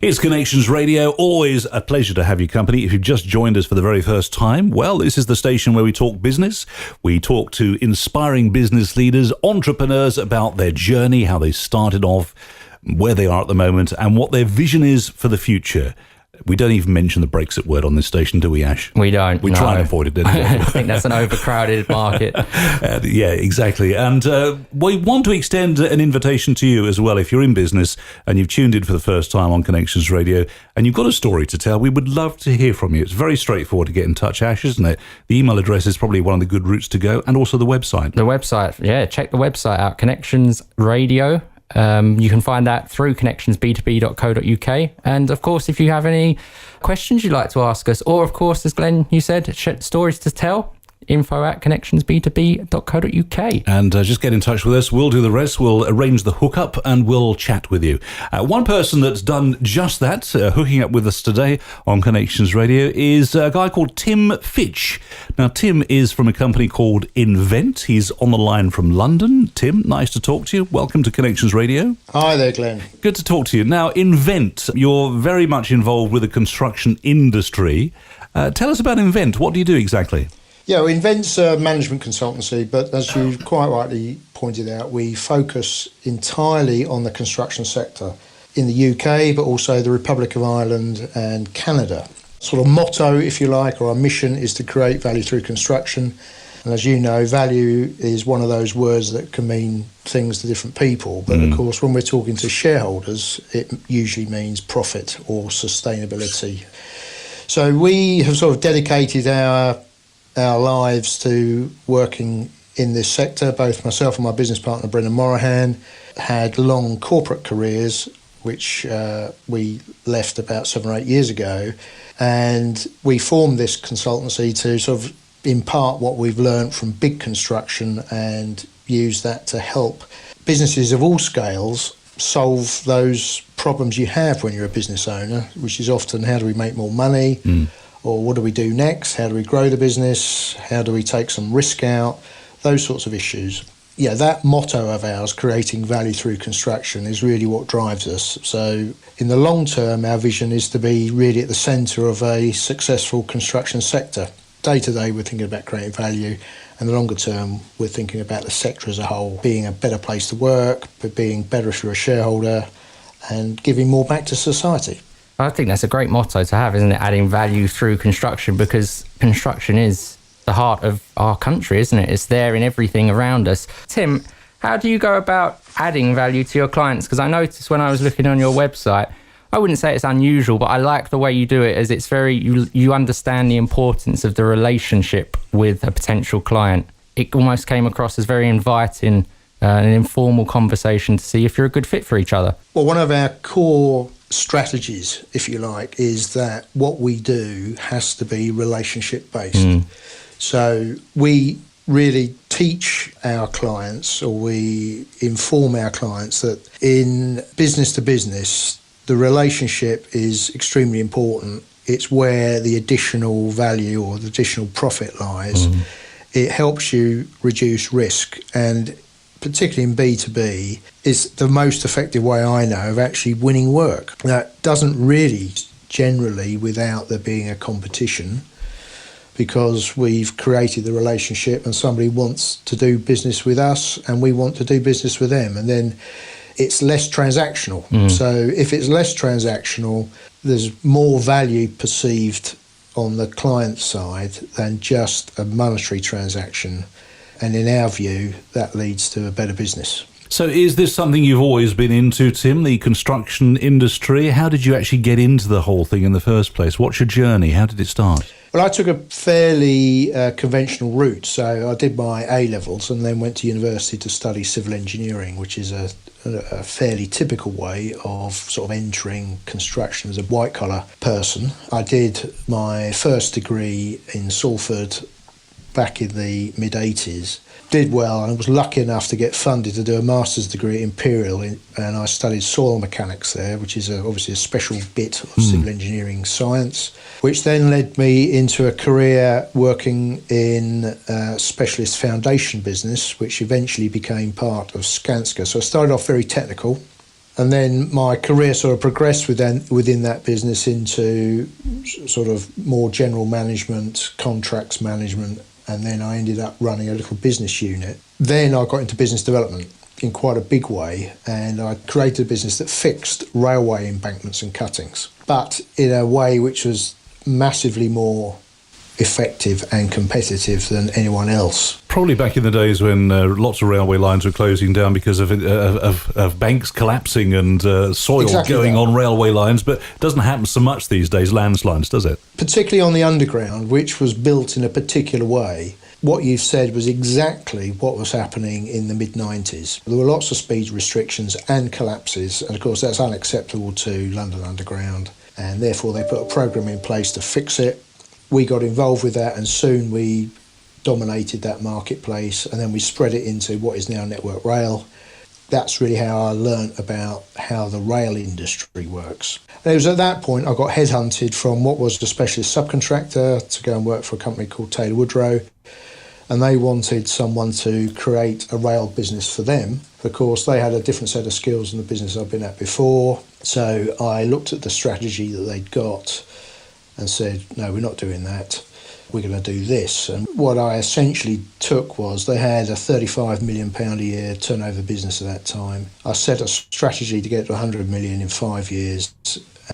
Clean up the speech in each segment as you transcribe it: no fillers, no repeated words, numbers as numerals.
It's Connections Radio, always a pleasure to have your company. If you've just joined us for the very first time, well, this is the station where we talk business. We talk to inspiring business leaders, entrepreneurs about their journey, how they started off, where they are at the moment, and what their vision is for the future. We don't even mention the Brexit word on this station, do we, Ash? We don't. We try and avoid it, don't we? I think that's an overcrowded market. Yeah, exactly. And we want to extend an invitation to you as well. If you're in business and you've tuned in for the first time on Connections Radio and you've got a story to tell, we would love to hear from you. It's very straightforward to get in touch, Ash, isn't it? The email address is probably one of the good routes to go, and also the website. The website, yeah, check the website out, Connections Radio. You can find that through connectionsb2b.co.uk. And of course, if you have any questions you'd like to ask us, or of course, as Glen, you said, stories to tell, info@connectionsb2b.co.uk. And just get in touch with us. We'll do the rest. We'll arrange the hookup and we'll chat with you. One person that's done just that, hooking up with us today on Connections Radio, is a guy called Tim Fitch. Now, Tim is from a company called Invennt. He's on the line from London. Tim, nice to talk to you. Welcome to Connections Radio. Hi there, Glenn. Good to talk to you. Now, Invennt, you're very much involved with the construction industry. Tell us about Inventt. What do you do exactly? Yeah, well, Invent's a management consultancy, but as you quite rightly pointed out, we focus entirely on the construction sector in the UK, but also the Republic of Ireland and Canada. Sort of motto, if you like, or our mission is to create value through construction. And as you know, value is one of those words that can mean things to different people. But of course, when we're talking to shareholders, it usually means profit or sustainability. So we have sort of dedicated our lives to working in this sector. Both myself and my business partner Brendan Morahan had long corporate careers, which we left about 7 or 8 years ago, and we formed this consultancy to sort of impart what we've learned from big construction and use that to help businesses of all scales solve those problems you have when you're a business owner, which is often how do we make more money, or what do we do next? How do we grow the business? How do we take some risk out? Those sorts of issues. Yeah, that motto of ours, creating value through construction, is really what drives us. So in the long term, our vision is to be really at the centre of a successful construction sector. Day to day, we're thinking about creating value, and the longer term, we're thinking about the sector as a whole, being a better place to work, but being better if you're a shareholder, and giving more back to society. I think that's a great motto to have, isn't it? Adding value through construction, because construction is the heart of our country, isn't it? It's there in everything around us. Tim, how do you go about adding value to your clients? Because I noticed when I was looking on your website, I wouldn't say it's unusual, but I like the way you do it, as it's very, you understand the importance of the relationship with a potential client. It almost came across as very inviting, an informal conversation to see if you're a good fit for each other. Well, one of our core strategies, if you like, is that what we do has to be relationship based. So we really teach our clients, or we inform our clients, that in business to business, the relationship is extremely important. It's where the additional value or the additional profit lies. It helps you reduce risk, and particularly in B2B, is the most effective way I know of actually winning work. That doesn't really generally without there being a competition, because we've created the relationship and somebody wants to do business with us and we want to do business with them, and then it's less transactional. So if it's less transactional, there's more value perceived on the client side than just a monetary transaction. And in our view, that leads to a better business. So is this something you've always been into, Tim, the construction industry? How did you actually get into the whole thing in the first place? What's your journey? How did it start? Well, I took a fairly conventional route. So I did my A-levels and then went to university to study civil engineering, which is a fairly typical way of sort of entering construction as a white-collar person. I did my first degree in Salford back in the mid-80s. Did well, and was lucky enough to get funded to do a master's degree at Imperial, and I studied soil mechanics there, which is obviously a special bit of civil engineering science, which then led me into a career working in specialist foundation business, which eventually became part of Skanska. So I started off very technical, And then my career sort of progressed within that business into sort of more general management, contracts management, and then I ended up running a little business unit. Then I got into business development in quite a big way, and I created a business that fixed railway embankments and cuttings, but in a way which was massively more effective and competitive than anyone else. Probably back in the days when lots of railway lines were closing down because of banks collapsing and soil going on railway lines, but it doesn't happen so much these days, landslides, does it? Particularly on the underground, which was built in a particular way. What you've said was exactly what was happening in the mid-90s. There were lots of speed restrictions and collapses, and of course that's unacceptable to London Underground, and therefore they put a programme in place to fix it. We got involved with that, and soon we dominated that marketplace, and then we spread it into what is now Network Rail. That's really how I learnt about how the rail industry works. And it was at that point I got headhunted from what was a specialist subcontractor to go and work for a company called Taylor Woodrow, and they wanted someone to create a rail business for them. Of course, they had a different set of skills than the business I've been at before, so I looked at the strategy that they'd got and said, no, we're not doing that. We're going to do this. And what I essentially took was they had a £35 million a year turnover business at that time. I set a strategy to get to 100 million in 5 years,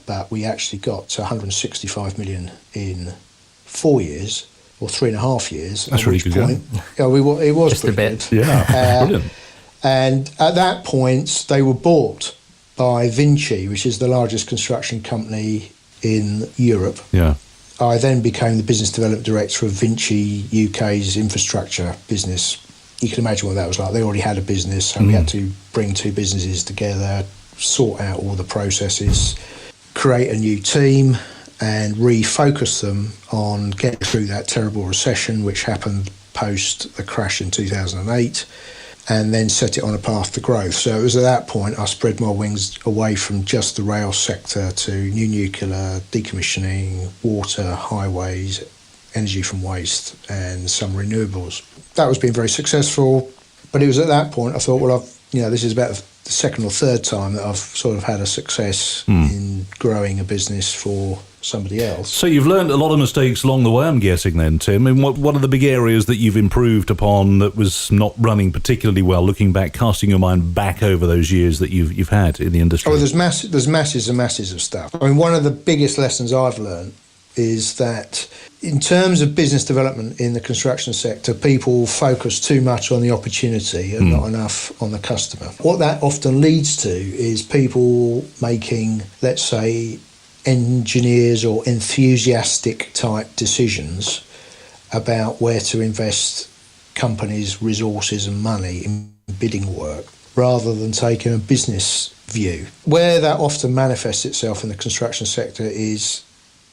but we actually got to 165 million in 4 years, or 3.5 years. That's really good going. Yeah, it was just a bit. Good. Yeah, brilliant. And at that point, they were bought by Vinci, which is the largest construction company in Europe. Yeah. I then became the business development director of Vinci UK's infrastructure business. You can imagine what that was like. They already had a business, so we had to bring two businesses together, sort out all the processes, create a new team, and refocus them on getting through that terrible recession which happened post the crash in 2008. And then set it on a path to growth. So it was at that point I spread my wings away from just the rail sector to new nuclear, decommissioning, water, highways, energy from waste, and some renewables. That was being very successful, but it was at that point I thought, well, this is about the second or third time that I've sort of had a success in growing a business for somebody else. So you've learned a lot of mistakes along the way, I'm guessing then, Tim. And what are the big areas that you've improved upon that was not running particularly well, looking back, casting your mind back over those years that you've had in the industry? Oh, there's masses and masses of stuff. I mean, one of the biggest lessons I've learned is that in terms of business development in the construction sector, people focus too much on the opportunity and not enough on the customer. What that often leads to is people making, let's say, engineers or enthusiastic type decisions about where to invest companies' resources and money in bidding work, rather than taking a business view. Where that often manifests itself in the construction sector is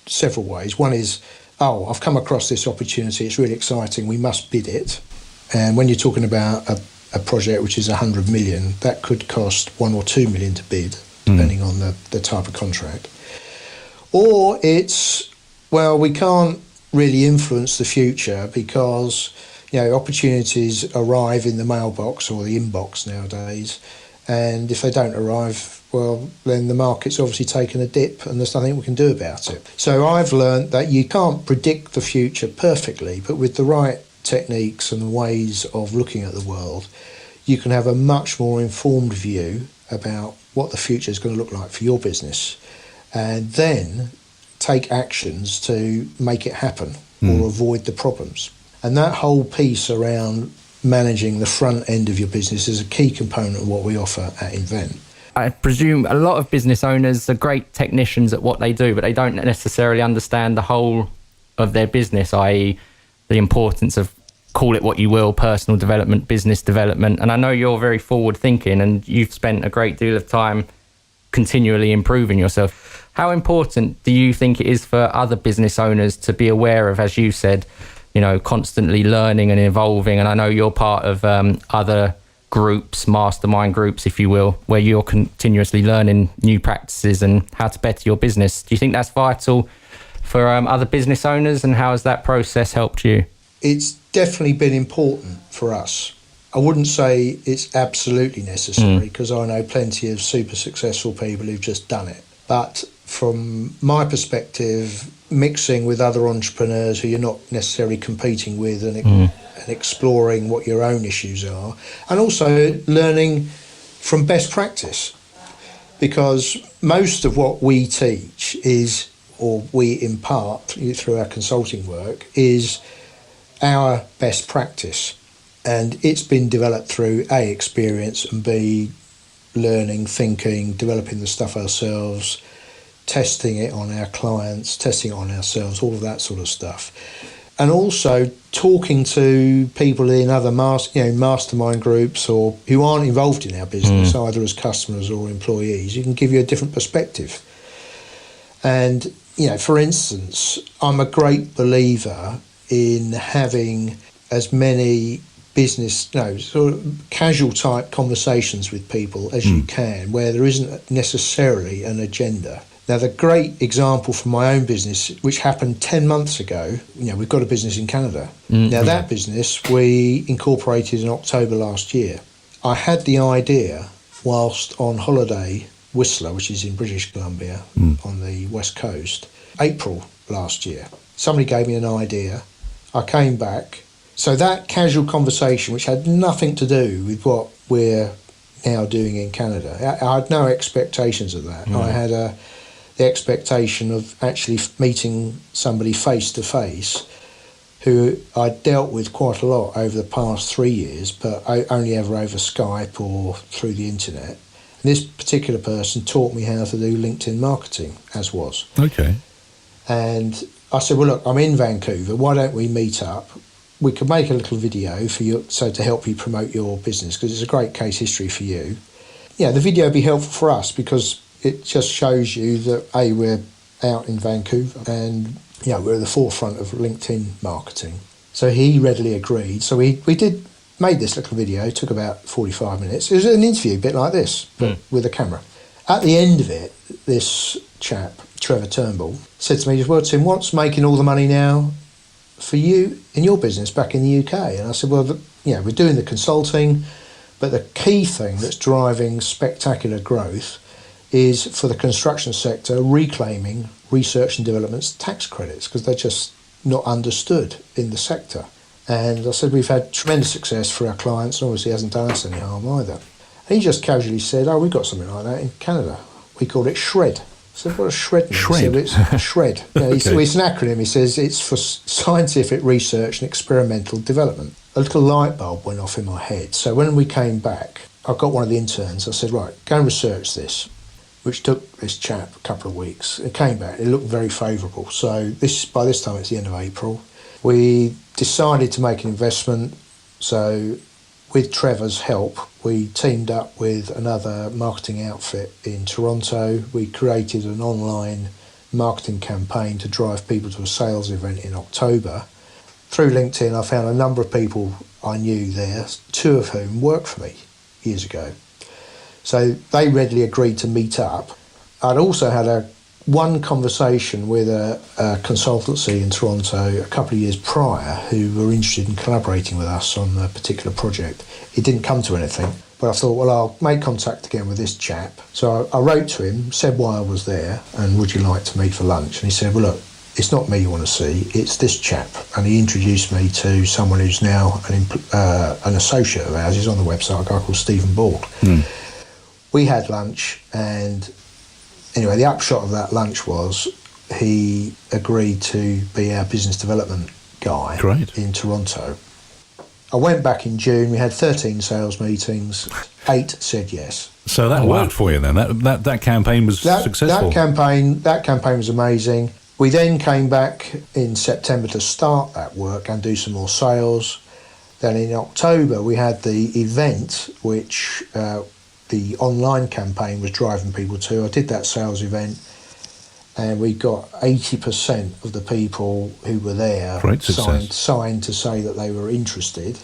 several ways. One is, I've come across this opportunity, it's really exciting, we must bid it. And when you're talking about a project which is 100 million, that could cost 1 or 2 million to bid, depending on the type of contract. Or it's, well, we can't really influence the future because, opportunities arrive in the mailbox or the inbox nowadays. And if they don't arrive, well, then the market's obviously taken a dip and there's nothing we can do about it. So I've learned that you can't predict the future perfectly, but with the right techniques and ways of looking at the world, you can have a much more informed view about what the future is going to look like for your business, and then take actions to make it happen or avoid the problems. And that whole piece around managing the front end of your business is a key component of what we offer at Invennt. I presume a lot of business owners are great technicians at what they do, but they don't necessarily understand the whole of their business, i.e. the importance of, call it what you will, personal development, business development. And I know you're very forward thinking and you've spent a great deal of time continually improving yourself. How important do you think it is for other business owners to be aware of, as you said, constantly learning and evolving? And I know you're part of other groups, mastermind groups, if you will, where you're continuously learning new practices and how to better your business. Do you think that's vital for other business owners, and how has that process helped you? It's definitely been important for us. I wouldn't say it's absolutely necessary, because I know plenty of super successful people who've just done it. But from my perspective, mixing with other entrepreneurs who you're not necessarily competing with, and exploring what your own issues are, and also learning from best practice, because most of what we teach is, or we impart through our consulting work, is our best practice, and it's been developed through A, experience, and B, learning, thinking, developing the stuff ourselves, testing it on our clients, testing it on ourselves, all of that sort of stuff. And also talking to people in other mastermind groups, or who aren't involved in our business, either as customers or employees. You can give you a different perspective. And, for instance, I'm a great believer in having as many business, sort of casual type conversations with people as you can, where there isn't necessarily an agenda. Now, the great example from my own business, which happened 10 months ago, we've got a business in Canada. That business we incorporated in October last year. I had the idea whilst on holiday, Whistler, which is in British Columbia, on the west coast, April last year. Somebody gave me an idea. I came back. So that casual conversation, which had nothing to do with what we're now doing in Canada, I had no expectations of that. I had the expectation of actually meeting somebody face to face who I dealt with quite a lot over the past 3 years, but only ever over Skype or through the internet. And this particular person taught me how to do LinkedIn marketing, as was. Okay. And I said, well, look, I'm in Vancouver. Why don't we meet up? We could make a little video for you, so to help you promote your business, because it's a great case history for you. The video would be helpful for us, because it just shows you that, A, we're out in Vancouver, and we're at the forefront of LinkedIn marketing. So he readily agreed. So we made this little video. It took about 45 minutes. It was an interview, a bit like this, but with a camera. At the end of it, this chap, Trevor Turnbull, said to me, well, Tim, what's making all the money now for you in your business back in the UK? And I said, well, we're doing the consulting, but the key thing that's driving spectacular growth is for the construction sector reclaiming research and development's tax credits, because they're just not understood in the sector. And I said, we've had tremendous success for our clients, and obviously hasn't done us any harm either. And he just casually said, we've got something like that in Canada. We called it SHRED. I said, what does SHRED mean? SHRED? He said, it's SHRED. Okay. It's an acronym. He says it's for Scientific Research and Experimental Development. A little light bulb went off in my head. So when we came back, I got one of the interns. I said, right, go and research this, which took this chap a couple of weeks. It came back. It looked very favourable. So by this time, it's the end of April. We decided to make an investment. So with Trevor's help, we teamed up with another marketing outfit in Toronto. We created an online marketing campaign to drive people to a sales event in October. Through LinkedIn, I found a number of people I knew there, 2 of whom worked for me years ago. So they readily agreed to meet up. I'd also had one conversation with a consultancy in Toronto a couple of years prior who were interested in collaborating with us on a particular project. It didn't come to anything, but I thought, well, I'll make contact again with this chap. So I wrote to him, said why I was there, and would you like to meet for lunch? And he said, well, look, it's not me you want to see, it's this chap. And he introduced me to someone who's now an associate of ours. He's on the website, a guy called Stephen Ball. We had lunch, and anyway, the upshot of that lunch was he agreed to be our business development guy. Great. In Toronto. I went back in June. We had 13 sales meetings. 8 said yes. So that worked for you then. That campaign was successful. That campaign was amazing. We then came back in September to start that work and do some more sales. Then in October we had the event, which the online campaign was driving people to. I did that sales event, and we got 80% of the people who were there signed to say that they were interested.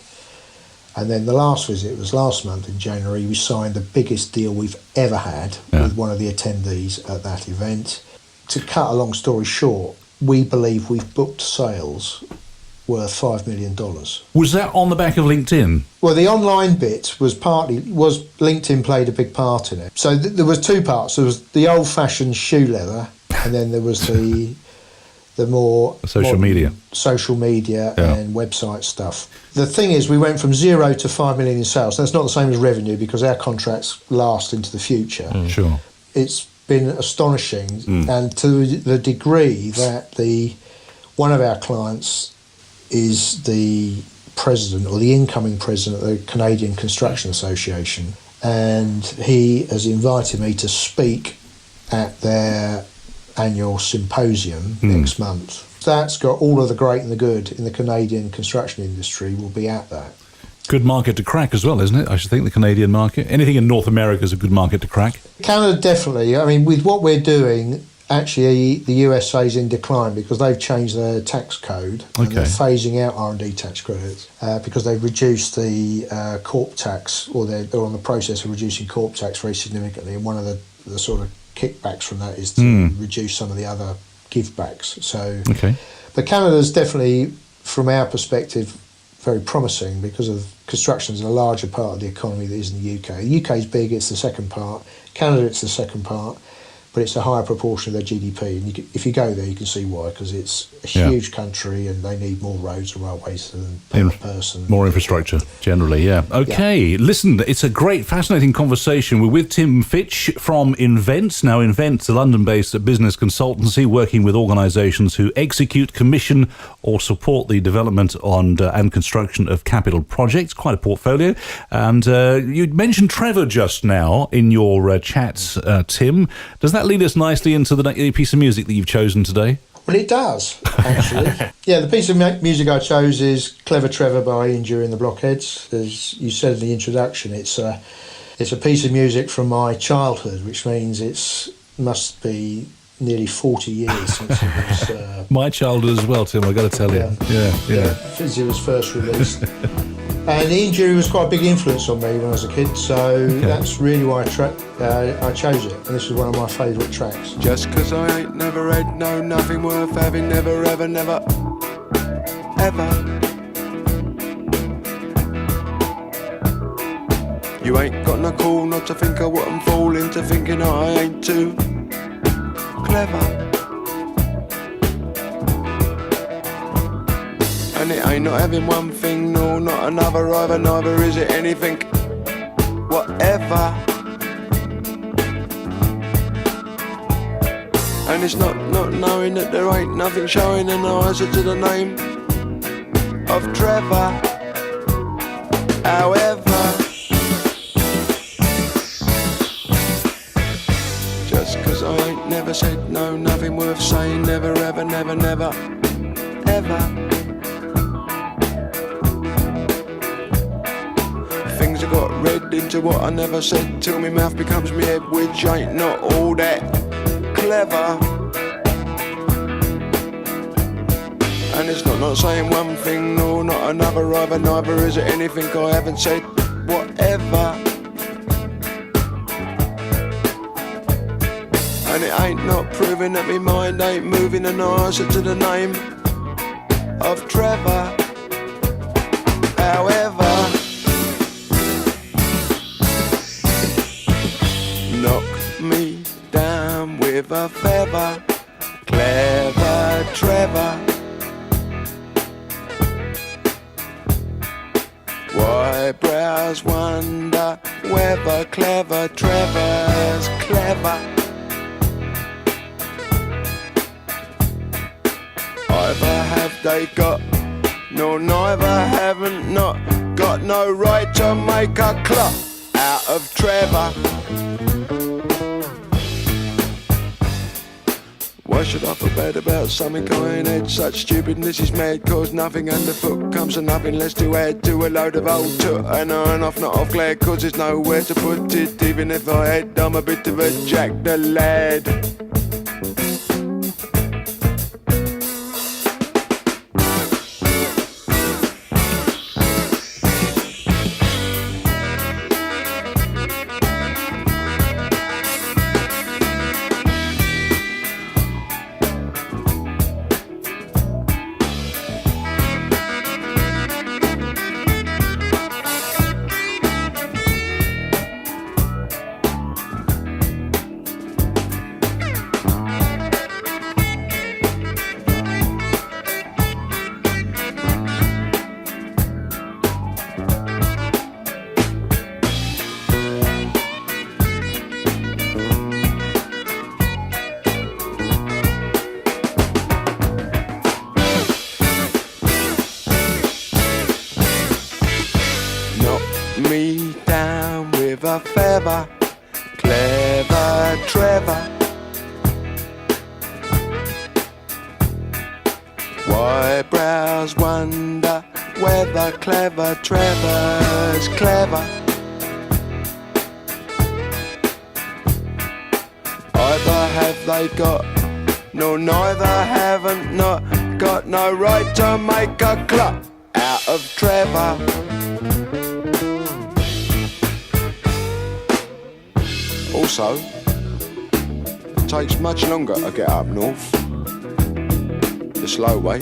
And then the last visit was last month in January. We signed the biggest deal we've ever had with one of the attendees at that event. To cut a long story short, we believe we've booked sales worth $5 million. Was that on the back of LinkedIn? Well, the online bit was LinkedIn played a big part in it. So there was two parts. There was the old-fashioned shoe leather, and then there was the more social media and website stuff. The thing is, we went from 0 to 5 million in sales. That's not the same as revenue because our contracts last into the future. Sure. It's been astonishing, and to the degree that one of our clients is the president or the incoming president of the Canadian Construction Association, and he has invited me to speak at their annual symposium next month. That's got all of the great and the good in the Canadian construction industry will be at that. Good market to crack as well, isn't it? I should think the Canadian market. Anything in North America is a good market to crack. Canada, definitely. I mean, with what we're doing, actually, the USA's in decline because they've changed their tax code and they're phasing out R&D tax credits because they've reduced the corp tax, or they're on the process of reducing corp tax very significantly. And one of the sort of kickbacks from that is to reduce some of the other givebacks. So, but Canada's definitely, from our perspective, very promising because of construction is a larger part of the economy that is in the UK. The UK is big; it's the second part. Canada, it's the second part, but it's a higher proportion of their GDP. And if you go there, you can see why, because it's a huge country and they need more roads and railways than per person. More infrastructure, generally, Okay, listen, it's a great, fascinating conversation. We're with Tim Fitch from Invennt. Now, Invennt, a London-based business consultancy working with organisations who execute, commission or support the development and construction of capital projects. Quite a portfolio. And you mentioned Trevor just now in your chats, Tim. Does that lead us nicely into the piece of music that you've chosen today? Well, it does, actually. The piece of music I chose is Clever Trevor by Ian Dury and the Blockheads. As you said in the introduction, it's a piece of music from my childhood, which means must be nearly 40 years since it was... my childhood as well, Tim, I've got to tell you. Since it was first released. And Ian Dury was quite a big influence on me when I was a kid, so that's really why I chose it, and this is one of my favourite tracks. Just 'cause I ain't never had nothing worth having, never ever, never, ever. You ain't got no call not to think of what I'm falling to, thinking I ain't too clever. And it ain't not having one thing, no, not another either, neither is it anything, whatever. And it's not knowing that there ain't nothing showing an answer to the name of Trevor. However, just 'cause I ain't never said no, nothing worth saying, never ever, never, never, ever. Things I got read into what I never said till my mouth becomes me head, which ain't not all that clever. And it's not saying one thing, no, not another either, neither is it anything I haven't said, whatever. And it ain't not proving that my mind ain't moving an answer to the name of Trevor. However, knock me down with a feather, clever Trevor. Why brows wonder whether clever Trevor's clever. Either have they got, no, neither haven't not got no right to make a clock out of Trevor. Why should I feel bad about something I ain't had? Such stupidness is mad, cause nothing underfoot comes to nothing less to add to a load of old toot. And on off, not off glad, cause there's nowhere to put it. Even if I had, I'm a bit of a jack the lad. with a feather. Clever Trevor. Why brows wonder whether clever Trevor's clever. Either have they got, nor neither haven't not got no right to make a clock out of Trevor. Also, it takes much longer to get up north. The slow way.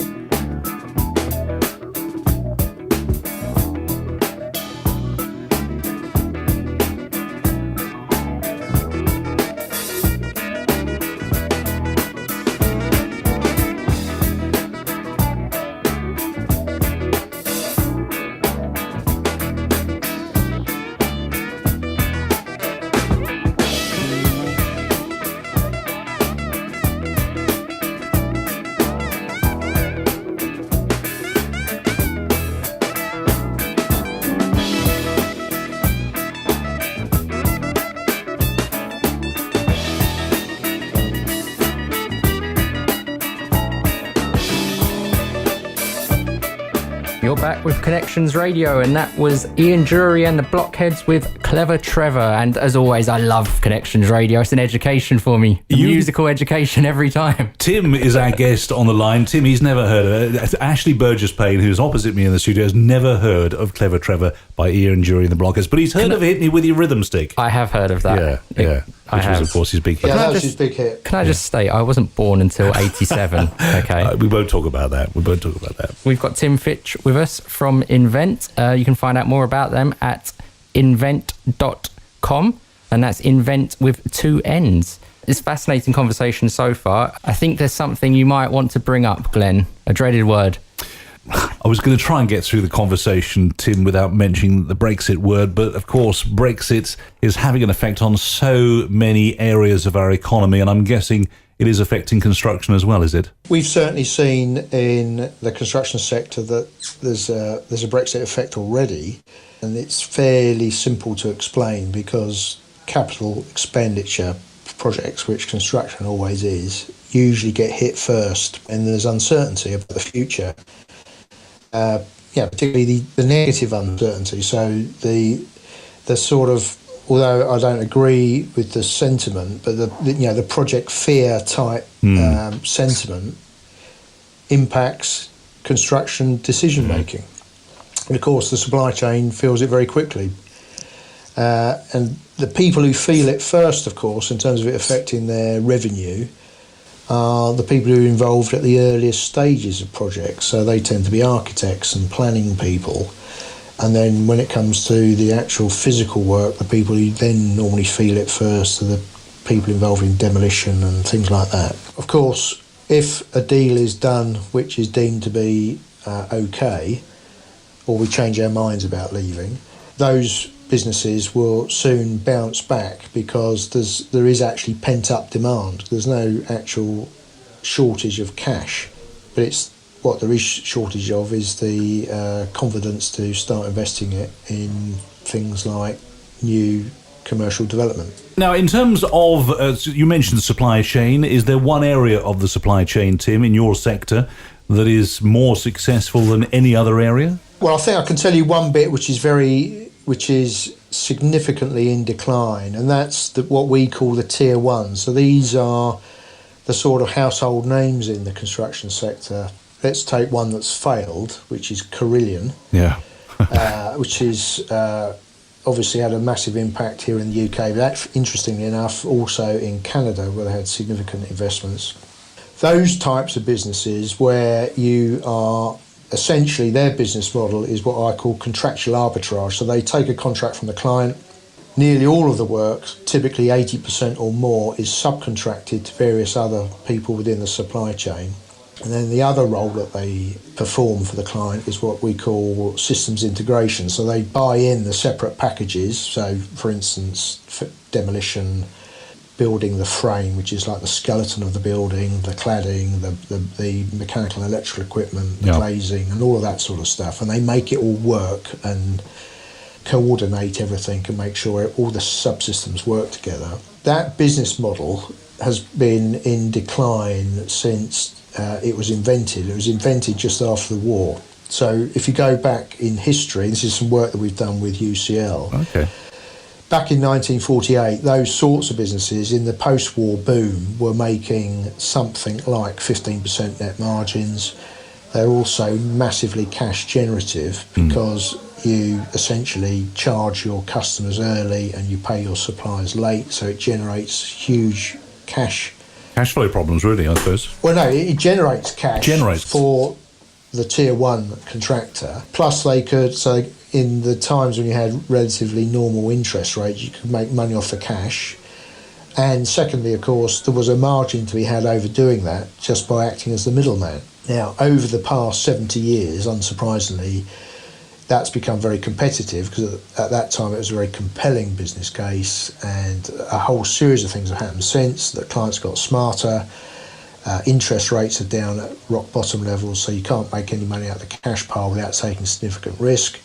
You're back with Connections Radio, and that was Ian Jury and the Blockheads with Clever Trevor. And as always, I love Connections Radio. It's an education for me. Musical education every time. Tim is our guest on the line. Tim, he's never heard of it. Ashley Burgess-Payne, who's opposite me in the studio, has never heard of Clever Trevor by Ian Jury and the Blockheads, but he's heard of Hit Me With Your Rhythm Stick. I have heard of that. Yeah. Which was, of course, his big hit. Yeah, that was his big hit. Can I just state, I wasn't born until 87, okay? We won't talk about that. We've got Tim Fitch with us from Invennt. You can find out more about them at invennt.com, and that's Invennt with 2 N's. It's a fascinating conversation so far. I think there's something you might want to bring up, Glen, a dreaded word. I was going to try and get through the conversation, Tim, without mentioning the Brexit word, but of course Brexit is having an effect on so many areas of our economy, and I'm guessing it is affecting construction as well, is it? We've certainly seen in the construction sector that there's a Brexit effect already, and it's fairly simple to explain because capital expenditure projects, which construction always is, usually get hit first, and there's uncertainty about the future. Particularly the negative uncertainty. So the sort of, although I don't agree with the sentiment, but the project fear type sentiment impacts construction decision making, and of course the supply chain feels it very quickly. And the people who feel it first, of course, in terms of it affecting their revenue, are the people who are involved at the earliest stages of projects. So they tend to be architects and planning people. And then when it comes to the actual physical work, the people who then normally feel it first are the people involved in demolition and things like that. Of course, if a deal is done which is deemed to be okay, or we change our minds about leaving, those businesses will soon bounce back because there is actually pent-up demand. There's no actual shortage of cash, but it's what there is shortage of is the confidence to start investing it in things like new commercial development. Now, in terms of, you mentioned the supply chain, is there one area of the supply chain, Tim, in your sector that is more successful than any other area? Well, I think I can tell you one bit which is significantly in decline, and that's what we call the tier one. So these are the sort of household names in the construction sector. Let's take one that's failed, which is Carillion, which is obviously had a massive impact here in the UK, but that, interestingly enough, also in Canada, where they had significant investments. Those types of businesses where you are essentially, their business model is what I call contractual arbitrage. So they take a contract from the client. Nearly all of the work, typically 80% or more, is subcontracted to various other people within the supply chain. And then the other role that they perform for the client is what we call systems integration. So they buy in the separate packages. So, for instance, demolition, building the frame, which is like the skeleton of the building, the cladding, the mechanical and electrical equipment, the glazing, and all of that sort of stuff. And they make it all work, and coordinate everything and make sure all the subsystems work together. That business model has been in decline since it was invented. It was invented just after the war. So if you go back in history, this is some work that we've done with UCL. Okay. Back in 1948, those sorts of businesses in the post-war boom were making something like 15% net margins. They're also massively cash generative because you essentially charge your customers early and you pay your suppliers late, so it generates huge cash flow problems, really, I suppose. Well, no, it generates cash for the tier one contractor. Plus, they could, so in the times when you had relatively normal interest rates, you could make money off the cash. And secondly, of course, there was a margin to be had over doing that just by acting as the middleman. Now, over the past 70 years, unsurprisingly, that's become very competitive because at that time it was a very compelling business case, and a whole series of things have happened since. The clients got smarter, interest rates are down at rock bottom levels, so you can't make any money out of the cash pile without taking significant risk.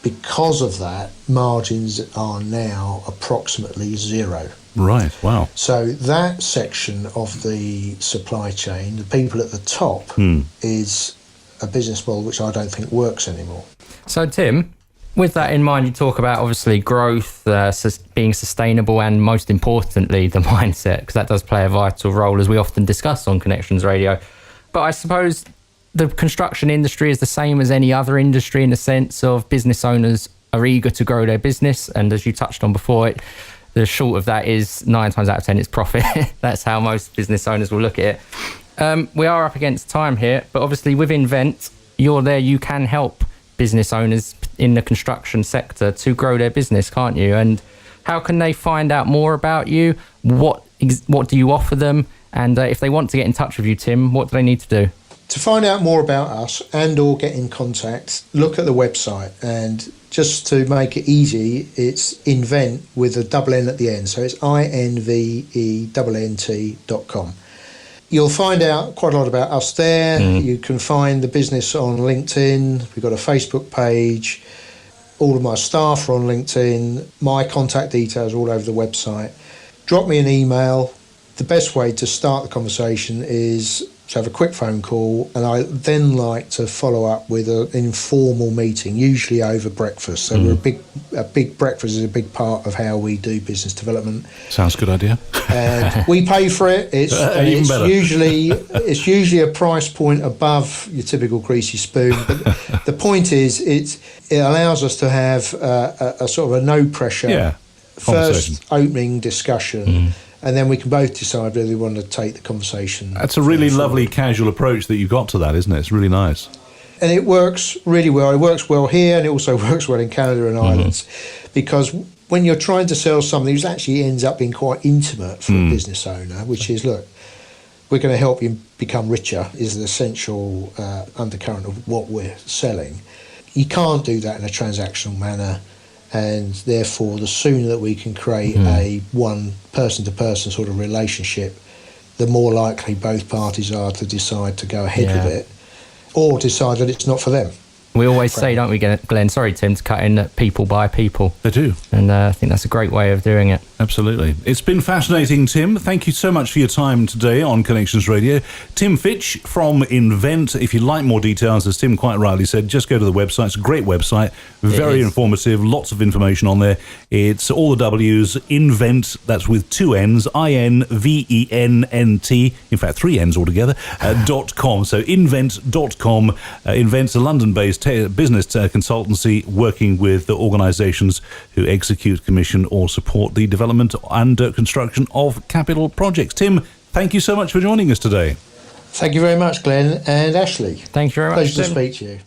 Because of that, margins are now approximately zero. Right, wow. So that section of the supply chain, the people at the top, is a business model which I don't think works anymore. So, Tim, with that in mind, you talk about obviously growth, being sustainable, and most importantly, the mindset, because that does play a vital role, as we often discuss on Connections Radio. But I suppose the construction industry is the same as any other industry in the sense of business owners are eager to grow their business. And as you touched on before, the short of that is 9 times out of 10 it's profit. That's how most business owners will look at it. We are up against time here, but obviously with Invennt, you're there, you can help business owners in the construction sector to grow their business, can't you? And how can they find out more about you? What do you offer them? And if they want to get in touch with you, Tim, what do they need to do? To find out more about us and or get in contact, look at the website. And just to make it easy, it's Invennt with a double N at the end. So it's INVENT.com. You'll find out quite a lot about us there. You can find the business on LinkedIn. We've got a Facebook page. All of my staff are on LinkedIn. My contact details are all over the website. Drop me an email. The best way to start the conversation is to have a quick phone call, and I then like to follow up with an informal meeting, usually over breakfast. So a big breakfast is a big part of how we do business development. Sounds a good idea. And we pay for it. It's usually a price point above your typical greasy spoon. But the point is, it allows us to have a sort of a no pressure first opening discussion. And then we can both decide whether we want to take the conversation. That's a really lovely casual approach that you've got to that, isn't it? It's really nice. And it works really well. It works well here, and it also works well in Canada and Ireland. Because when you're trying to sell something, it actually ends up being quite intimate for a business owner, which is, look, we're going to help you become richer, is the essential undercurrent of what we're selling. You can't do that in a transactional manner. And therefore, the sooner that we can create a one person-to-person sort of relationship, the more likely both parties are to decide to go ahead with it, or decide that it's not for them. We always say, don't we, Glenn? Sorry, Tim, to cut in, that people buy people. They do. And I think that's a great way of doing it. Absolutely. It's been fascinating, Tim. Thank you so much for your time today on Connections Radio. Tim Fitch from Invennt. If you'd like more details, as Tim quite rightly said, just go to the website. It's a great website. Very informative. Lots of information on there. It's all the W's. Invennt, that's with 2 N's, INVENNT, in fact 3 N's altogether, .com. So Invennt.com. Invent's a London-based business consultancy working with the organisations who execute, commission or support the development and construction of capital projects. Tim, thank you so much for joining us today. Thank you very much, Glenn and Ashley. Thank you very much. Pleasure to speak to you.